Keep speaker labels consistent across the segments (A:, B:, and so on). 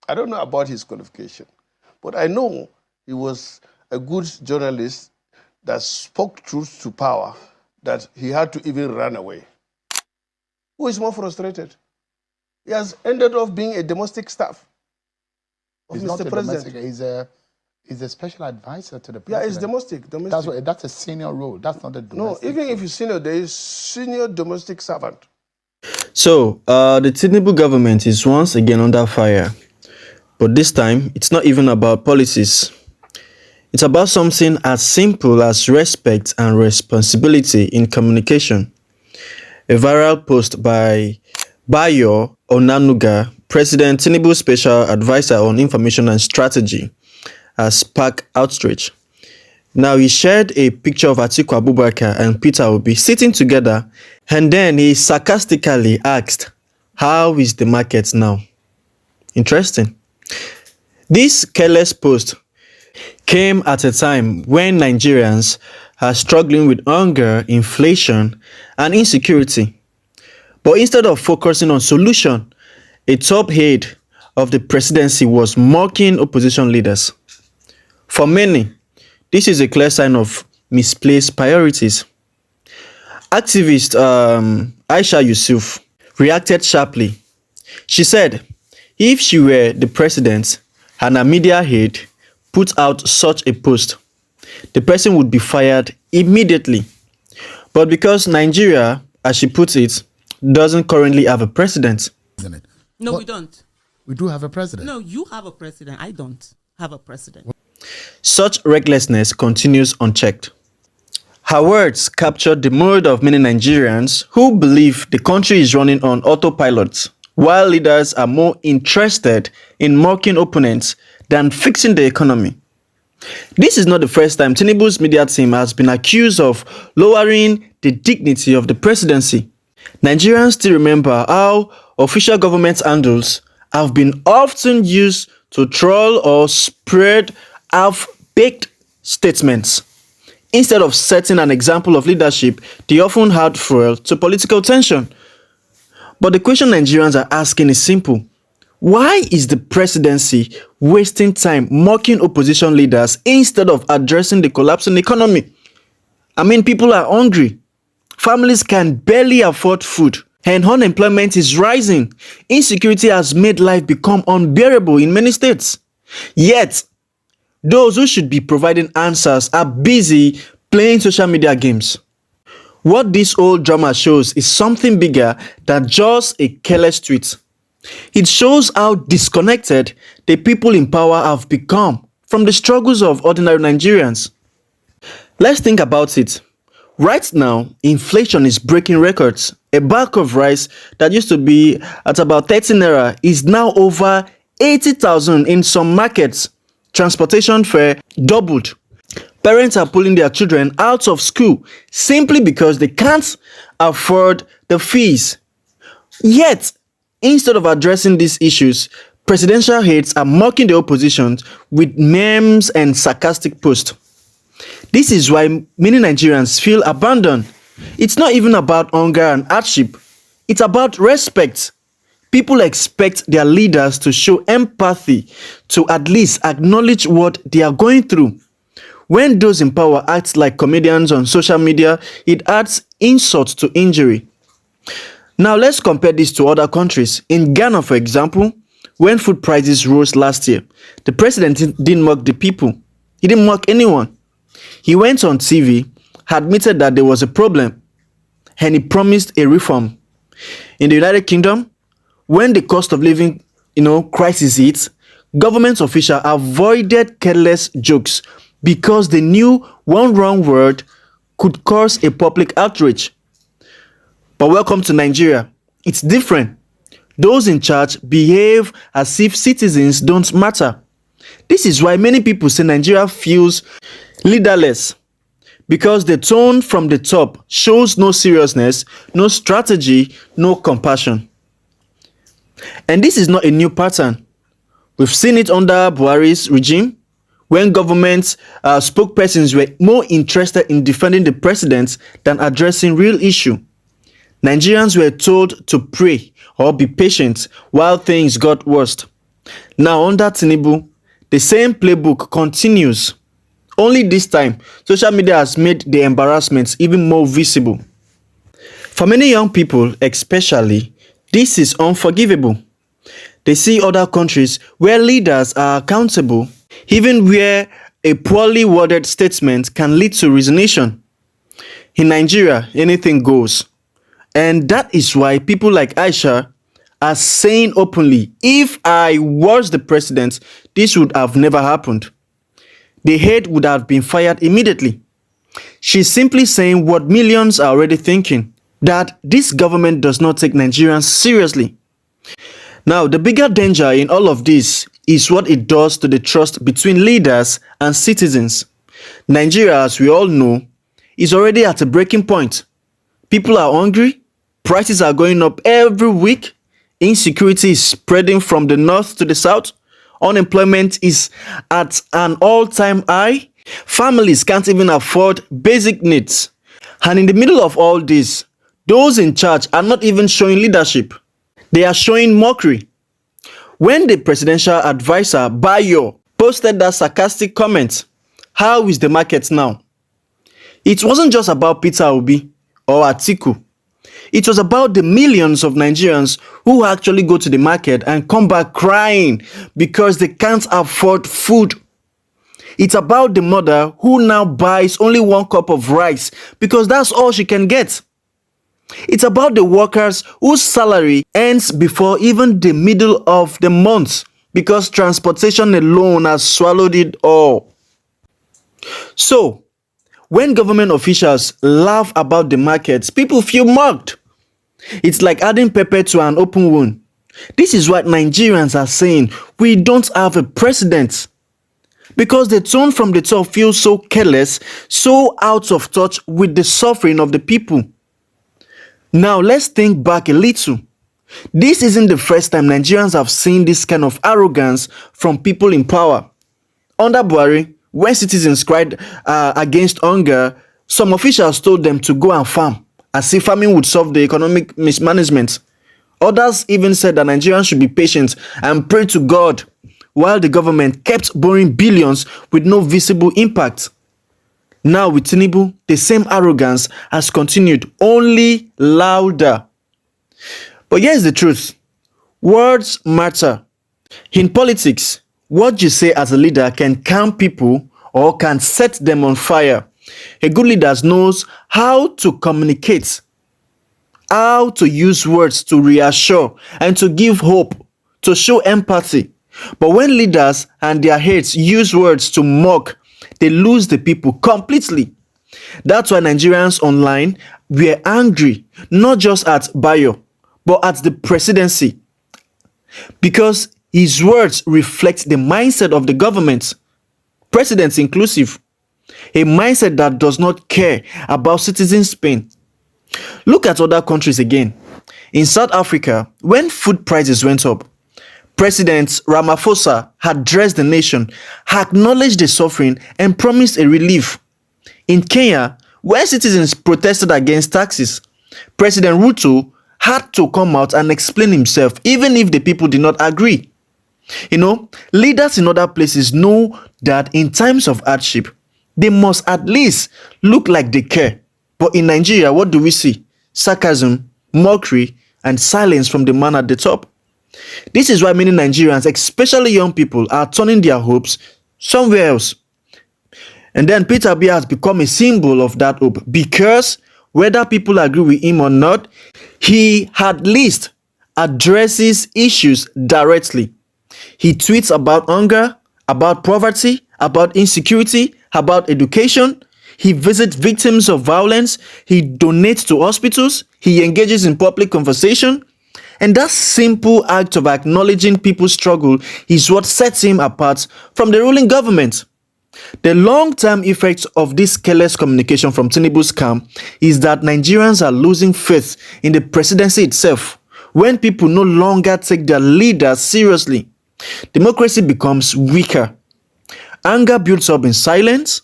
A: I don't know about his qualification, but I know he was a good journalist that spoke truth to power, that he had to even run away. Who is more frustrated? He has ended up being a domestic staff of
B: He's
A: Mr.
B: not a
A: President.
B: domestic, he's a special advisor to the president.
A: Yeah, it's domestic.
B: That's a senior role. That's not a domestic.
A: No, even if you're senior, there is senior domestic servant.
C: So, the Tinubu government is once again under fire. But this time, it's not even about policies. It's about something as simple as respect and responsibility in communication. A viral post by Bayo Onanuga, President Tinubu's special advisor on information and strategy, has sparked outrage. Now, he shared a picture of Atiku Abubakar and Peter Obi sitting together, and then he sarcastically asked, "How is the market now?" Interesting. This careless post came at a time when Nigerians are struggling with hunger, inflation, and insecurity. But instead of focusing on solution, a top aide of the presidency was mocking opposition leaders. For many, this is a clear sign of misplaced priorities. Activist Aisha Yesufu reacted sharply. She said, if she were the president and a media aide put out such a post, the person would be fired immediately. But because Nigeria, as she puts it, doesn't currently have a president.
D: No, we don't.
B: We do have a president.
D: No, you have a president. I don't have a president.
C: Such recklessness continues unchecked. Her words captured the mood of many Nigerians who believe the country is running on autopilot, while leaders are more interested in mocking opponents than fixing the economy. This is not the first time Tinubu's media team has been accused of lowering the dignity of the presidency. Nigerians still remember how official government handles have been often used to troll or spread half-baked statements. Instead of setting an example of leadership, they often add fuel to political tension. But the question Nigerians are asking is simple. Why is the presidency wasting time mocking opposition leaders instead of addressing the collapsing economy? I mean, people are hungry. Families can barely afford food, and unemployment is rising. Insecurity has made life become unbearable in many states. Yet, those who should be providing answers are busy playing social media games. What this whole drama shows is something bigger than just a careless tweet. It shows how disconnected the people in power have become from the struggles of ordinary Nigerians. Let's think about it. Right now, inflation is breaking records. A bag of rice that used to be at about 30 naira is now over 80,000 in some markets. Transportation fare doubled. Parents are pulling their children out of school simply because they can't afford the fees. Yet, instead of addressing these issues, presidential aides are mocking the opposition with memes and sarcastic posts. This is why many Nigerians feel abandoned. It's not even about hunger and hardship. It's about respect. People expect their leaders to show empathy, to at least acknowledge what they are going through. When those in power act like comedians on social media, it adds insult to injury. Now let's compare this to other countries. In Ghana, for example, when food prices rose last year, the president didn't mock the people. He didn't mock anyone. He went on TV, admitted that there was a problem, and he promised a reform. In the United Kingdom, when the cost of living, crisis hits, government officials avoided careless jokes because they knew one wrong word could cause a public outrage. But welcome to Nigeria. It's different. Those in charge behave as if citizens don't matter. This is why many people say Nigeria feels leaderless, because the tone from the top shows no seriousness, no strategy, no compassion. And this is not a new pattern. We've seen it under Buhari's regime, when government spokespersons were more interested in defending the president than addressing real issue. Nigerians were told to pray or be patient while things got worse. Now under Tinubu, the same playbook continues. Only this time, social media has made the embarrassments even more visible. For many young people especially, this is unforgivable. They see other countries where leaders are accountable, even where a poorly worded statement can lead to resignation. In Nigeria, anything goes. And that is why people like Aisha are saying openly, if I was the president, this would have never happened. The head would have been fired immediately. She's simply saying what millions are already thinking, that this government does not take Nigerians seriously. Now, the bigger danger in all of this is what it does to the trust between leaders and citizens. Nigeria, as we all know, is already at a breaking point. People are hungry, prices are going up every week, insecurity is spreading from the north to the south, unemployment is at an all-time high, families can't even afford basic needs. And in the middle of all this, those in charge are not even showing leadership. They are showing mockery. When the presidential advisor, Bayo, posted that sarcastic comment, "How is the market now?" It wasn't just about Peter Obi or Atiku. It was about the millions of Nigerians who actually go to the market and come back crying because they can't afford food. It's about the mother who now buys only 1 cup of rice because that's all she can get. It's about the workers whose salary ends before even the middle of the month because transportation alone has swallowed it all. So, when government officials laugh about the markets, people feel mocked. It's like adding pepper to an open wound. This is what Nigerians are saying. We don't have a president. Because the tone from the top feels so careless, so out of touch with the suffering of the people. Now let's think back a little. This isn't the first time Nigerians have seen this kind of arrogance from people in power. Under Buhari, when citizens cried against hunger, some officials told them to go and farm, as if farming would solve the economic mismanagement. Others even said that Nigerians should be patient and pray to God, while the government kept borrowing billions with no visible impact. Now with Tinubu, the same arrogance has continued, only louder. But here's the truth. Words matter. In politics, what you say as a leader can calm people or can set them on fire. A good leader knows how to communicate, how to use words to reassure and to give hope, to show empathy. But when leaders and their heads use words to mock, they lose the people completely. That's why Nigerians online were angry, not just at Bayo, but at the presidency. Because his words reflect the mindset of the government, presidents inclusive, a mindset that does not care about citizens' pain. Look at other countries again. In South Africa, when food prices went up, President Ramaphosa addressed the nation, acknowledged the suffering, and promised a relief. In Kenya, where citizens protested against taxes, President Ruto had to come out and explain himself, even if the people did not agree. Leaders in other places know that in times of hardship, they must at least look like they care. But in Nigeria, what do we see? Sarcasm, mockery, and silence from the man at the top. This is why many Nigerians, especially young people, are turning their hopes somewhere else. And then Peter Obi has become a symbol of that hope because whether people agree with him or not, he at least addresses issues directly. He tweets about hunger, about poverty, about insecurity, about education. He visits victims of violence. He donates to hospitals. He engages in public conversation. And that simple act of acknowledging people's struggle is what sets him apart from the ruling government. The long-term effects of this careless communication from Tinubu's camp is that Nigerians are losing faith in the presidency itself. When people no longer take their leaders seriously, democracy becomes weaker. Anger builds up in silence,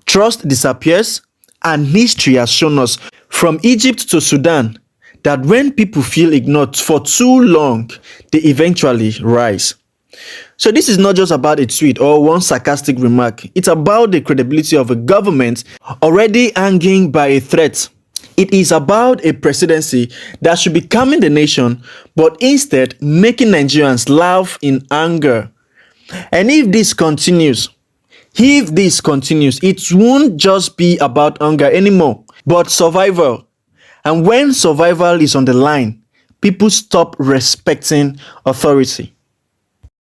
C: trust disappears, and history has shown us from Egypt to Sudan that when people feel ignored for too long, they eventually rise. So this is not just about a tweet or one sarcastic remark. It's about the credibility of a government already hanging by a thread. It is about a presidency that should be calming the nation, but instead making Nigerians laugh in anger. And if this continues, it won't just be about hunger anymore, but survival. And when survival is on the line, people stop respecting authority.